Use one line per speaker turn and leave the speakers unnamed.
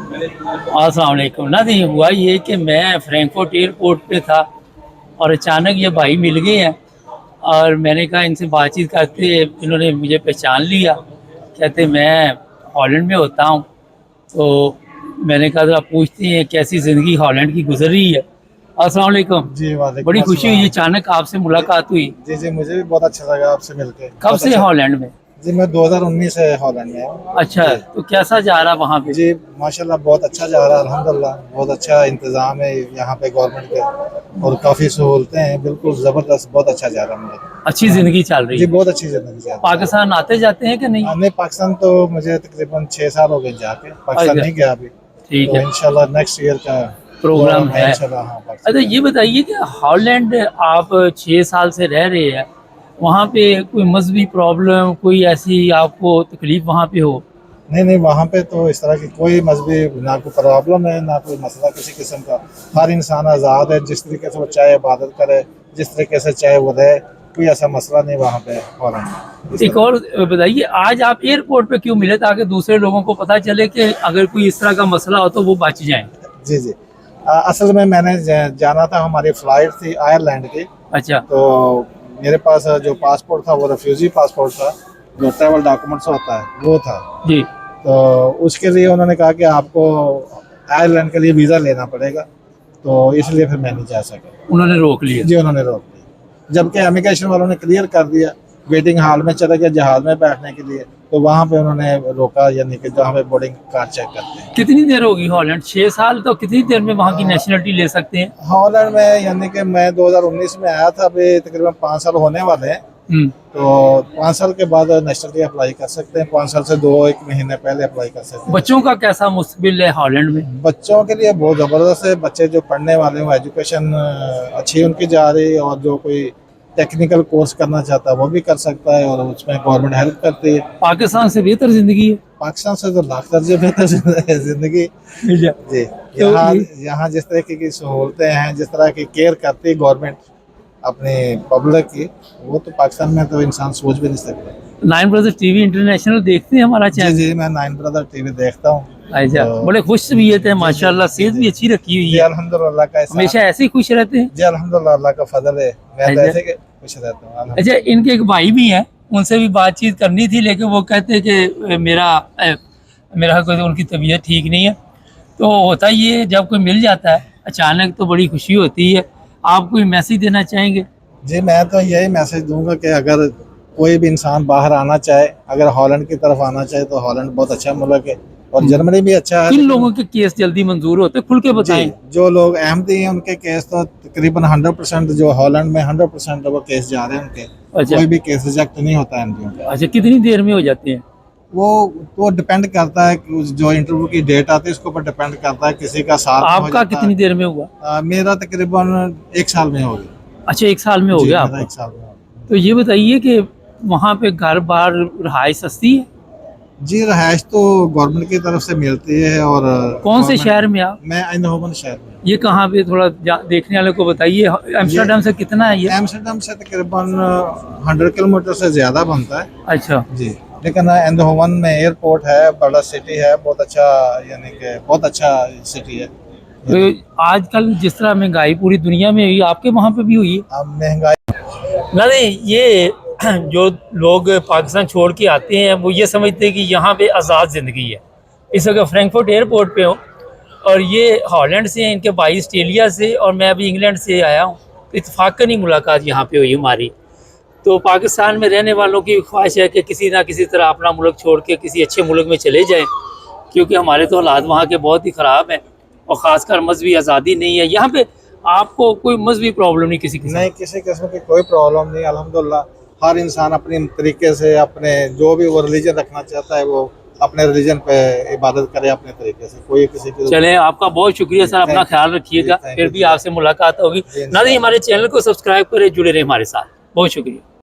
अस्सलाम वालेकुम। ना नहीं हुआ ये कि मैं फ्रैंकफर्ट एयरपोर्ट पे था और अचानक ये भाई मिल गए हैं और मैंने कहा इनसे बातचीत करते इन्होंने मुझे पहचान लिया। कहते मैं हॉलैंड में होता हूँ। तो मैंने कहा ज़रा पूछते हैं कैसी ज़िंदगी हॉलैंड की गुजर रही है। अस्सलाम वालेकुम।
जी वालेकुम
बड़ी खुशी हुई
अस्सलाम।
अचानक आपसे मुलाकात हुई।
जी जी मुझे भी बहुत अच्छा लगा आपसे मिलके।
कब
बहुत
से
अच्छा।
हॉलैंड में?
जी मैं 2019 से हॉलैंड में हूँ।
अच्छा,
जी
तो कैसा जा रहा वहाँ पे?
जी माशाल्लाह बहुत अच्छा जा रहा है अल्हम्दुलिल्लाह। बहुत अच्छा इंतज़ाम है यहाँ पे गवर्नमेंट के और काफ़ी सहूलतें हैं। बिल्कुल ज़बरदस्त बहुत अच्छा जा रहा है मुझे।
अच्छी ज़िंदगी चल रही
जी
है।
बहुत अच्छी ज़िंदगी जा रही है।
पाकिस्तान आते जाते हैं कि नहीं?
नहीं पाकिस्तान तो मुझे तकरीबन 6 साल हो गए जाके। पाकिस्तान
अच्छा,
नहीं गया अभी।
ठीक
तो
है,
इंशाल्लाह नेक्स्ट ईयर का
प्रोग्राम
प्रोग्राम है
है।
इंशाल्लाह। हाँ
अच्छा
पाकिस्तान।
ये बताइए कि हॉलैंड आप 6 साल से रह रहे हैं, वहाँ पे कोई मजहबी प्रॉब्लम कोई ऐसी आपको तकलीफ वहाँ पे हो?
नहीं नहीं वहाँ पे तो इस तरह की कोई मजहबी ना कोई प्रॉब्लम है ना कोई मसला किसी किस्म का। हर इंसान आज़ाद है जिस तरीके से वो चाहे इबादत करे जिस तरीके से चाहे वो रहे। कोई ऐसा मसला नहीं वहाँ पे हॉलैंड में इस
एक
तरह।
और बताइए आज आप एयरपोर्ट पे क्यों मिले ताकि दूसरे लोगों को पता चले कि अगर कोई इस तरह का मसला हो तो वो बच जाएं।
जी जी असल में मैंने जाना था हमारी फ़्लाइट थी आयरलैंड की।
अच्छा,
तो मेरे पास जो पासपोर्ट था वो रेफ्यूजी पासपोर्ट था। जो ट्रैवल डॉक्यूमेंट्स होता है वो था।
जी।
तो उसके लिए उन्होंने कहा कि आपको आयरलैंड के लिए वीज़ा लेना पड़ेगा। तो इसलिए फिर मैं नहीं जा सका।
उन्होंने रोक लिया।
जी उन्होंने रोक दिया जबकि इमिग्रेशन वालों ने क्लियर कर दिया। वेटिंग हॉल में चले गए जहाज में बैठने के लिए। तो वहाँ पे उन्होंने रोका यानी कि जहाँ पे बोर्डिंग कार्ड चेक करते हैं।
कितनी देर होगी हॉलैंड? 6 साल तो कितनी देर में वहाँ की नेशनलिटी ले सकते हैं?
हॉलैंड में यानी कि मैं 2019 में आया था। अभी तकरीबन 5 साल होने वाले हैं। तो 5 साल के बाद नेशनलिटी अप्लाई कर सकते हैं। 5 साल से 2-1 महीने पहले अप्लाई कर सकते हैं।
बच्चों का कैसा मुस्तकबिल है हॉलैंड में?
बच्चों के लिए बहुत ज़बरदस्त है। बच्चे जो पढ़ने वाले हों एजुकेशन अच्छी उनकी जा रही है। और जो कोई टेक्निकल कोर्स करना चाहता है वो भी कर सकता है और उसमें गवर्नमेंट हेल्प करती है।
पाकिस्तान से बेहतर जिंदगी है?
पाकिस्तान से तो लाख दर्जे बेहतर जिंदगी। जी
तो
यहाँ यहाँ जिस तरह की सहूलतें हैं जिस तरह की केयर करती है गवर्नमेंट अपने पब्लिक की वो तो पाकिस्तान में तो इंसान सोच भी नहीं सकता।
नाइन ब्रदर्स टीवी इंटरनेशनल देखते हैं हमारा
जी
चैनल?
जी मैं नाइन ब्रदर टीवी देखता हूँ।
अच्छा,
तो
बड़े खुश तबीयत है माशाल्लाह, सेहत भी अच्छी रखी हुई
जी
है,
अल्हम्दुलिल्लाह का एहसान
हमेशा
है।
ऐसे ही खुश रहते हैं।
जी अल्हम्दुलिल्लाह अल्लाह का फजल है। मैं तो
अच्छा।
ऐसे के खुश रहता हूँ
अच्छा,
अल्हम्दुलिल्लाह।
इनके एक भाई भी हैं, उनसे भी बातचीत करनी थी लेकिन वो कहते हैं कि मेरा कोई उनकी तबीयत ठीक नहीं है। तो होता ये जब कोई मिल जाता है अचानक तो बड़ी खुशी होती है। आप कोई मैसेज देना चाहेंगे?
जी मैं तो यही मैसेज दूंगा कि अगर कोई भी इंसान बाहर आना चाहे अगर हॉलैंड की तरफ आना चाहे तो हॉलैंड बहुत अच्छा मुल्क है और जर्मनी भी अच्छा है।
किन लोगों के केस जल्दी मंजूर होते खुल के
जी
बताएं।
जो लोग अहमदी हैं उनके केस तो तकरीबन 100% जो हॉलैंड में 100% वो केस जा रहे हैं उनके।
अच्छा।
कोई भी केस रिजेक्ट नहीं होता है एमडीओ का।
अच्छा, कितनी देर में हो जाते हैं?
वो तो डिपेंड करता है कि जो इंटरव्यू की डेट आती है उसके ऊपर डिपेंड करता है। किसी का साल में हो
आपका
जाता
कितनी देर में हुआ?
है। मेरा तकरीबन 1 साल में हो गया।
अच्छा, 1 साल में हो
जी
गया
मेरा
आपका।
1 साल में हो गया।
तो ये बताइए कि वहाँ पे घर बार रहायश सस्ती है?
जी रहायश तो गवर्नमेंट की तरफ से मिलती है। और
कौन से शहर में आप?
मैं आइंदहोवन शहर में।
ये कहाँ पे थोड़ा देखने वाले को बताइए। एम्स्टर्डम से कितना है ये?
एम्स्टर्डम से तकरीबन 100 किलोमीटर से ज़्यादा बनता है।
अच्छा।
जी लेकिन आइंदहोवन में एयरपोर्ट है बड़ा सिटी है बहुत अच्छा यानी कि बहुत अच्छा सिटी है।
तो आजकल जिस तरह महंगाई पूरी दुनिया में हुई आपके वहाँ पे भी हुई है?
अब महंगाई
नहीं, ये जो लोग पाकिस्तान छोड़ के आते हैं वो ये समझते हैं कि यहाँ पे आज़ाद ज़िंदगी है। इस वक्त फ्रैंकफर्ट एयरपोर्ट पे हूँ और ये हॉलैंड से हैं, इनके भाई ऑस्ट्रेलिया से और मैं अभी इंग्लैंड से आया हूँ। तो इत्तेफाकन ही मुलाकात यहाँ पे हुई हमारी। तो पाकिस्तान में रहने वालों की ख्वाहिश है कि किसी ना किसी तरह अपना मुल्क छोड़ के किसी अच्छे मुल्क में चले जाएँ, क्योंकि हमारे तो हालात वहाँ के बहुत ही ख़राब हैं और ख़ासकर मजहबी आज़ादी नहीं है। यहाँ पे आपको कोई मजहबी प्रॉब्लम नहीं किसी
नहीं किसी किस्म की कोई प्रॉब्लम नहीं अल्हम्दुलिल्लाह। हर इंसान अपने तरीके से अपने जो भी वो रिलीजन रखना चाहता है वो अपने रिलीजन पे इबादत करे अपने तरीके से। कोई किसी की
चले, आपका बहुत शुक्रिया सर, अपना ख्याल रखिएगा। फिर भी आपसे मुलाकात होगी। ना ही हमारे चैनल को सब्सक्राइब करें, जुड़े रहे हमारे साथ। बहुत शुक्रिया।